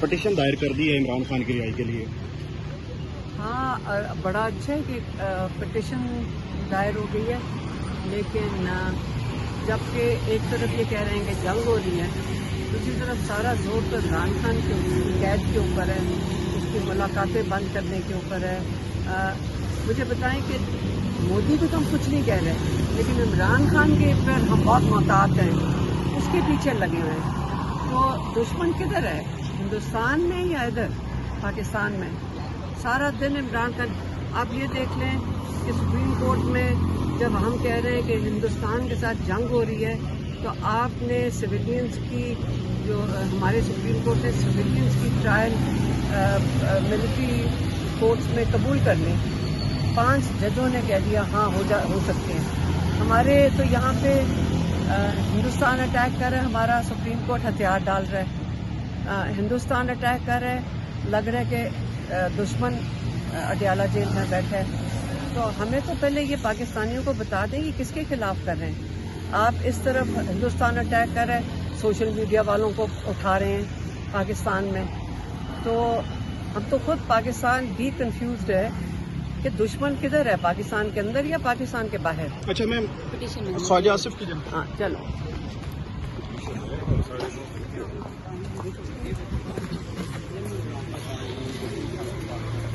Petition دائر کر دی ہے عمران خان کی رہائی کے لیے. ہاں بڑا اچھا ہے کہ پٹیشن دائر ہو گئی ہے، لیکن جبکہ ایک طرف یہ کہہ رہے ہیں کہ جنگ ہو رہی ہے، دوسری طرف سارا زور تو عمران خان کے قید کے اوپر ہے، اس کی ملاقاتیں بند کرنے کے اوپر ہے. مجھے بتائیں کہ مودی کو تو ہم کچھ نہیں کہہ رہے، لیکن عمران خان کے پر ہم بہت محتاط ہیں، اس کے پیچھے لگے ہوئے ہیں. تو دشمن کدھر ہے، ہندوستان میں یا ادھر پاکستان میں؟ سارا دن عمران خان. آپ یہ دیکھ لیں کہ سپریم کورٹ میں جب ہم کہہ رہے ہیں کہ ہندوستان کے ساتھ جنگ ہو رہی ہے، تو آپ نے سویلینز کی جو ہمارے سپریم کورٹ نے سویلینز کی ٹرائل ملٹری کورٹس میں قبول کر لیں. 5 ججوں نے کہہ دیا ہاں ہو سکتے ہیں. ہمارے تو یہاں پہ ہندوستان اٹیک کر رہا ہے، ہمارا سپریم کورٹ ہتھیار ڈال رہا ہے. ہندوستان اٹیک کر رہا ہے، لگ رہا ہے کہ دشمن اڈیالہ جیل میں بیٹھا ہے. تو ہمیں تو پہلے یہ پاکستانیوں کو بتا دیں کہ کس کے خلاف کر رہے ہیں. آپ اس طرف ہندوستان اٹیک کر رہے ہیں، سوشل میڈیا والوں کو اٹھا رہے ہیں پاکستان میں. تو ہم تو خود پاکستان بھی کنفیوزڈ ہے کہ دشمن کدھر ہے، پاکستان کے اندر یا پاکستان کے باہر. اچھا میم، خواجہ آصف کی جنگ. ہاں چلو.